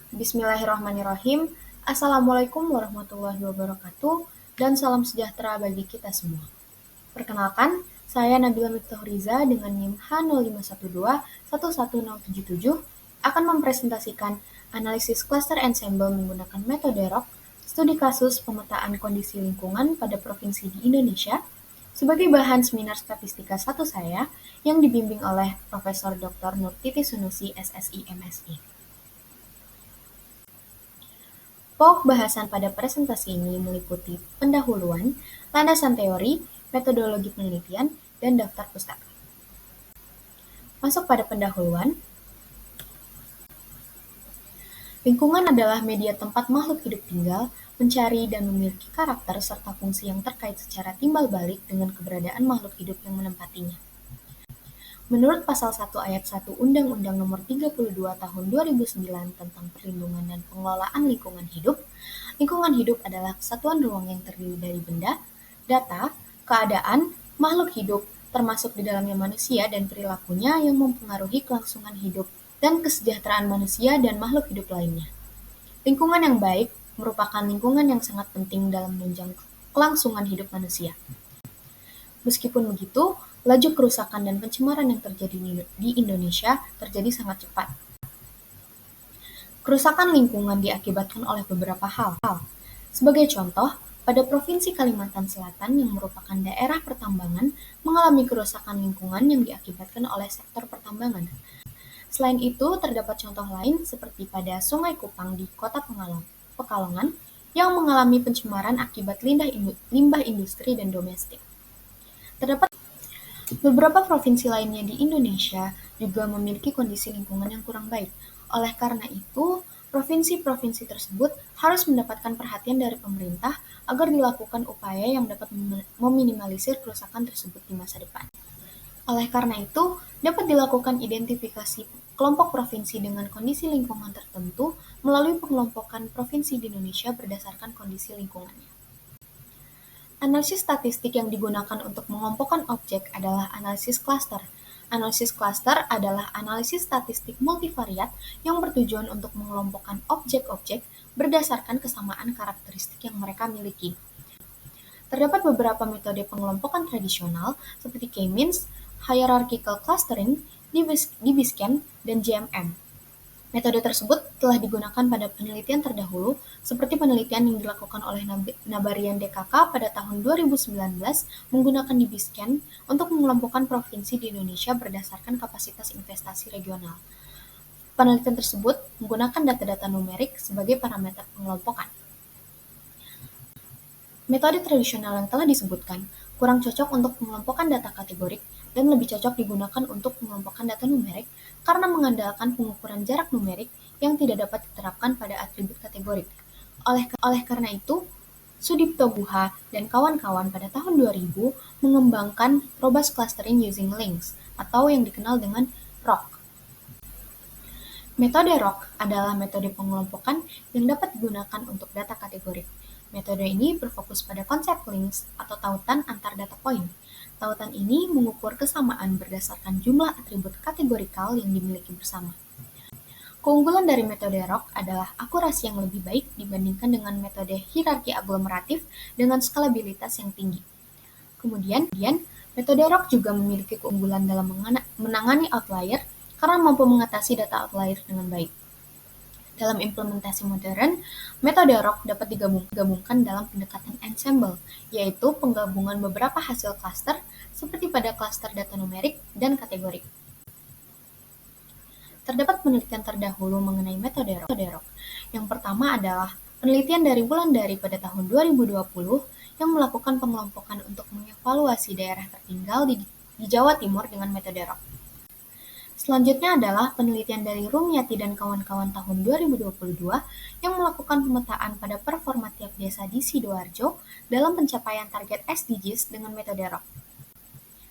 Bismillahirrahmanirrahim. Assalamualaikum warahmatullahi wabarakatuh dan salam sejahtera bagi kita semua. Perkenalkan, saya Nabila Miftahuriza dengan NIM H0512111077 akan mempresentasikan analisis cluster ensemble menggunakan metode ROC, studi kasus pemetaan kondisi lingkungan pada provinsi di Indonesia, sebagai bahan seminar statistika 1 saya yang dibimbing oleh Profesor Dr. Nurtiti Sunusi, SSI, MSI. Pokok bahasan pada presentasi ini meliputi pendahuluan, landasan teori, metodologi penelitian, dan daftar pustaka. Masuk pada pendahuluan. Lingkungan adalah media tempat makhluk hidup tinggal, mencari dan memiliki karakter serta fungsi yang terkait secara timbal balik dengan keberadaan makhluk hidup yang menempatinya. Menurut Pasal 1 Ayat 1 Undang-Undang Nomor 32 Tahun 2009 tentang Perlindungan dan Pengelolaan Lingkungan Hidup adalah kesatuan ruang yang terdiri dari benda, data, keadaan, makhluk hidup, termasuk di dalamnya manusia dan perilakunya yang mempengaruhi kelangsungan hidup dan kesejahteraan manusia dan makhluk hidup lainnya. Lingkungan yang baik merupakan lingkungan yang sangat penting dalam menunjang kelangsungan hidup manusia. Meskipun begitu, laju kerusakan dan pencemaran yang terjadi di Indonesia terjadi sangat cepat. Kerusakan lingkungan diakibatkan oleh beberapa hal. Sebagai contoh, pada Provinsi Kalimantan Selatan yang merupakan daerah pertambangan mengalami kerusakan lingkungan yang diakibatkan oleh sektor pertambangan. Selain itu, terdapat contoh lain seperti pada Sungai Kupang di Kota Pekalongan yang mengalami pencemaran akibat limbah industri dan domestik. Terdapat beberapa provinsi lainnya di Indonesia juga memiliki kondisi lingkungan yang kurang baik. Oleh karena itu, provinsi-provinsi tersebut harus mendapatkan perhatian dari pemerintah agar dilakukan upaya yang dapat meminimalisir kerusakan tersebut di masa depan. Oleh karena itu, dapat dilakukan identifikasi kelompok provinsi dengan kondisi lingkungan tertentu melalui pengelompokan provinsi di Indonesia berdasarkan kondisi lingkungannya. Analisis statistik yang digunakan untuk mengelompokkan objek adalah analisis cluster. Analisis cluster adalah analisis statistik multivariat yang bertujuan untuk mengelompokkan objek-objek berdasarkan kesamaan karakteristik yang mereka miliki. Terdapat beberapa metode pengelompokan tradisional seperti K-means, hierarchical clustering, DBSCAN, dan GMM. Metode tersebut telah digunakan pada penelitian terdahulu, seperti penelitian yang dilakukan oleh Nabarian DKK pada tahun 2019 menggunakan DBSCAN untuk mengelompokkan provinsi di Indonesia berdasarkan kapasitas investasi regional. Penelitian tersebut menggunakan data-data numerik sebagai parameter pengelompokan. Metode tradisional yang telah disebutkan kurang cocok untuk pengelompokan data kategorik dan lebih cocok digunakan untuk pengelompokan data numerik karena mengandalkan pengukuran jarak numerik yang tidak dapat diterapkan pada atribut kategorik. Oleh karena itu, Sudipto Guha dan kawan-kawan pada tahun 2000 mengembangkan robust clustering using links atau yang dikenal dengan ROC. Metode ROC adalah metode pengelompokan yang dapat digunakan untuk data kategorik. Metode ini berfokus pada konsep links atau tautan antar data point. Tautan ini mengukur kesamaan berdasarkan jumlah atribut kategorikal yang dimiliki bersama. Keunggulan dari metode ROC adalah akurasi yang lebih baik dibandingkan dengan metode hierarki aglomeratif dengan skalabilitas yang tinggi. Kemudian, metode ROC juga memiliki keunggulan dalam menangani outlier karena mampu mengatasi data outlier dengan baik. Dalam implementasi modern, metode ROC dapat digabungkan dalam pendekatan ensemble, yaitu penggabungan beberapa hasil cluster seperti pada cluster data numerik dan kategorik. Terdapat penelitian terdahulu mengenai metode ROC. Yang pertama adalah penelitian dari Wulandari pada tahun 2020 yang melakukan pengelompokan untuk mengevaluasi daerah tertinggal di Jawa Timur dengan metode ROC. Selanjutnya adalah penelitian dari Rumyati dan kawan-kawan tahun 2022 yang melakukan pemetaan pada performa tiap desa di Sidoarjo dalam pencapaian target SDGs dengan metode ROC.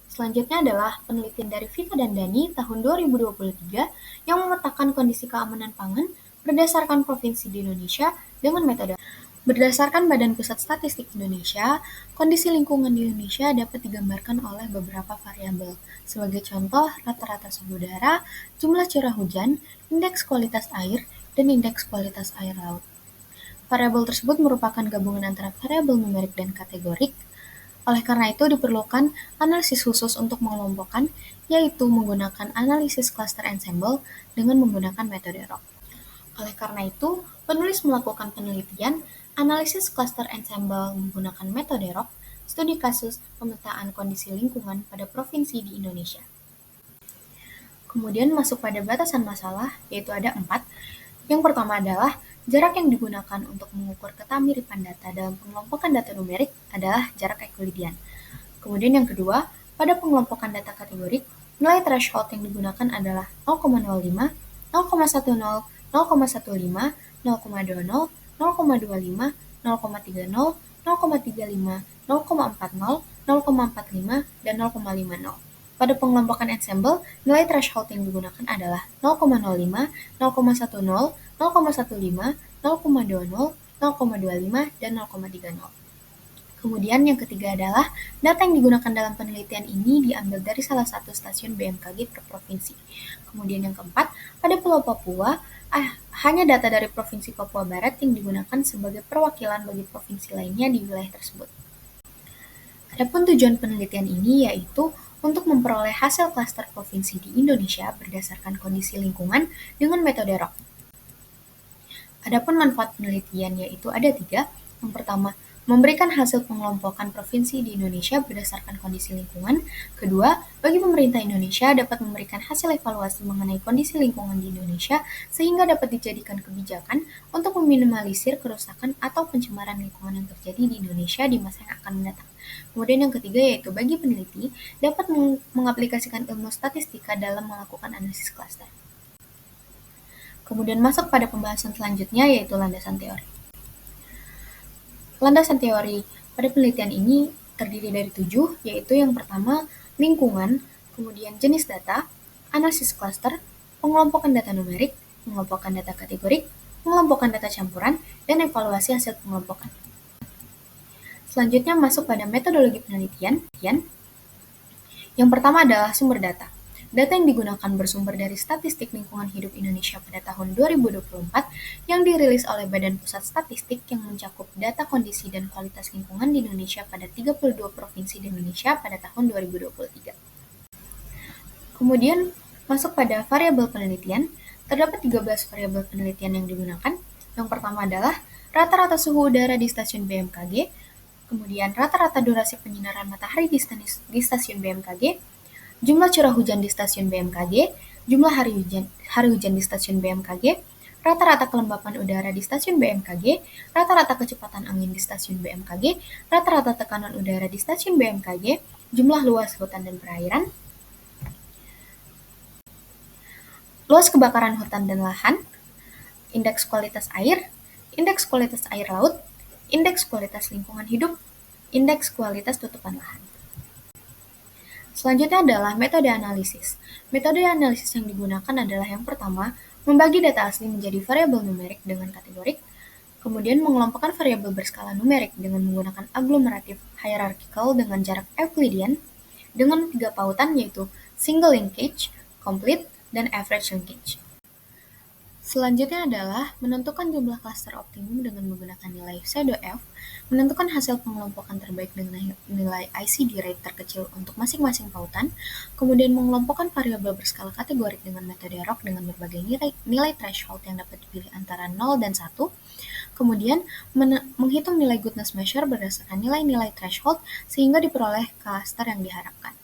Selanjutnya adalah penelitian dari Vita dan Dani tahun 2023 yang memetakan kondisi keamanan pangan berdasarkan provinsi di Indonesia dengan metode ROC. Berdasarkan Badan Pusat Statistik Indonesia, kondisi lingkungan di Indonesia dapat digambarkan oleh beberapa variabel. Sebagai contoh, rata-rata suhu udara, jumlah curah hujan, indeks kualitas air, dan indeks kualitas air laut. Variabel tersebut merupakan gabungan antara variabel numerik dan kategorik. Oleh karena itu, diperlukan analisis khusus untuk mengelompokkan, yaitu menggunakan analisis cluster ensemble dengan menggunakan metode ROC. Oleh karena itu, penulis melakukan penelitian analisis cluster ensemble menggunakan metode ROC, studi kasus pemetaan kondisi lingkungan pada provinsi di Indonesia. Kemudian masuk pada batasan masalah, yaitu ada 4. Yang pertama adalah jarak yang digunakan untuk mengukur ketamiripan data dalam pengelompokan data numerik adalah jarak Euclidean. Kemudian yang kedua, pada pengelompokan data kategorik, nilai threshold yang digunakan adalah 0,05, 0,10, 0,15, 0,20, 0,25, 0,30, 0,35, 0,40, 0,45, dan 0,50. Pada pengelompokan ensemble, nilai threshold yang digunakan adalah 0,05, 0,10, 0,15, 0,20, 0,25, dan 0,30. Kemudian yang ketiga adalah data yang digunakan dalam penelitian ini diambil dari salah satu stasiun BMKG per provinsi. Kemudian yang keempat, pada Pulau Papua, hanya data dari Provinsi Papua Barat yang digunakan sebagai perwakilan bagi provinsi lainnya di wilayah tersebut. Adapun tujuan penelitian ini yaitu untuk memperoleh hasil klaster provinsi di Indonesia berdasarkan kondisi lingkungan dengan metode ROC. Adapun manfaat penelitian yaitu ada 3. Yang pertama, memberikan hasil pengelompokan provinsi di Indonesia berdasarkan kondisi lingkungan. Kedua, bagi pemerintah Indonesia dapat memberikan hasil evaluasi mengenai kondisi lingkungan di Indonesia sehingga dapat dijadikan kebijakan untuk meminimalisir kerusakan atau pencemaran lingkungan yang terjadi di Indonesia di masa yang akan mendatang. Kemudian yang ketiga yaitu bagi peneliti dapat mengaplikasikan ilmu statistika dalam melakukan analisis klaster. Kemudian masuk pada pembahasan selanjutnya yaitu landasan teori. Landasan teori pada penelitian ini terdiri dari 7, yaitu yang pertama lingkungan, kemudian jenis data, analisis klaster, pengelompokan data numerik, pengelompokan data kategorik, pengelompokan data campuran, dan evaluasi hasil pengelompokan. Selanjutnya masuk pada metodologi penelitian. Yang pertama adalah sumber data. Data yang digunakan bersumber dari Statistik Lingkungan Hidup Indonesia pada tahun 2024 yang dirilis oleh Badan Pusat Statistik yang mencakup data kondisi dan kualitas lingkungan di Indonesia pada 32 provinsi di Indonesia pada tahun 2023. Kemudian masuk pada variabel penelitian, terdapat 13 variabel penelitian yang digunakan. Yang pertama adalah rata-rata suhu udara di stasiun BMKG, kemudian rata-rata durasi penyinaran matahari di stasiun BMKG, jumlah curah hujan di stasiun BMKG, jumlah hari hujan di stasiun BMKG, rata-rata kelembapan udara di stasiun BMKG, rata-rata kecepatan angin di stasiun BMKG, rata-rata tekanan udara di stasiun BMKG, jumlah luas hutan dan perairan, luas kebakaran hutan dan lahan, indeks kualitas air laut, indeks kualitas lingkungan hidup, indeks kualitas tutupan lahan. Selanjutnya adalah metode analisis. Metode analisis yang digunakan adalah yang pertama, membagi data asli menjadi variabel numerik dengan kategorik, kemudian mengelompokkan variabel berskala numerik dengan menggunakan aglomeratif hierarchical dengan jarak Euclidean dengan 3 pautan yaitu single linkage, complete, dan average linkage. Selanjutnya adalah menentukan jumlah klaster optimum dengan menggunakan nilai pseudo F, menentukan hasil pengelompokan terbaik dengan nilai ICD rate terkecil untuk masing-masing pautan, kemudian mengelompokkan variabel berskala kategorik dengan metode ROC dengan berbagai nilai threshold yang dapat dipilih antara 0 dan 1, kemudian menghitung nilai goodness measure berdasarkan nilai-nilai threshold sehingga diperoleh klaster yang diharapkan.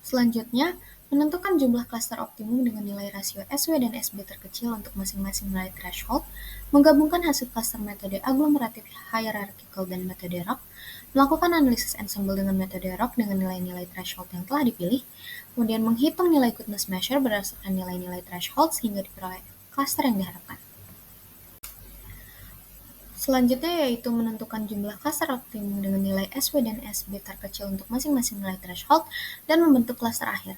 Selanjutnya, menentukan jumlah klaster optimum dengan nilai rasio SW dan SB terkecil untuk masing-masing nilai threshold, menggabungkan hasil klaster metode aglomeratif hierarchical dan metode ROC, melakukan analisis ensemble dengan metode ROC dengan nilai-nilai threshold yang telah dipilih, kemudian menghitung nilai goodness measure berdasarkan nilai-nilai threshold sehingga diperoleh klaster yang diharapkan. Selanjutnya yaitu menentukan jumlah klaster optimum dengan nilai SW dan SB terkecil untuk masing-masing nilai threshold dan membentuk klaster akhir.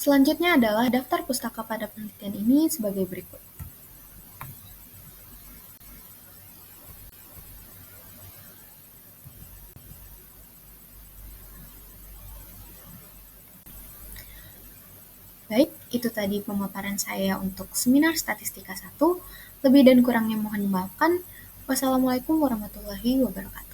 Selanjutnya adalah daftar pustaka pada penelitian ini sebagai berikut. Baik, Itu tadi pemaparan saya untuk seminar statistika 1. Lebih dan kurangnya mohon dimaafkan. Wassalamualaikum warahmatullahi wabarakatuh.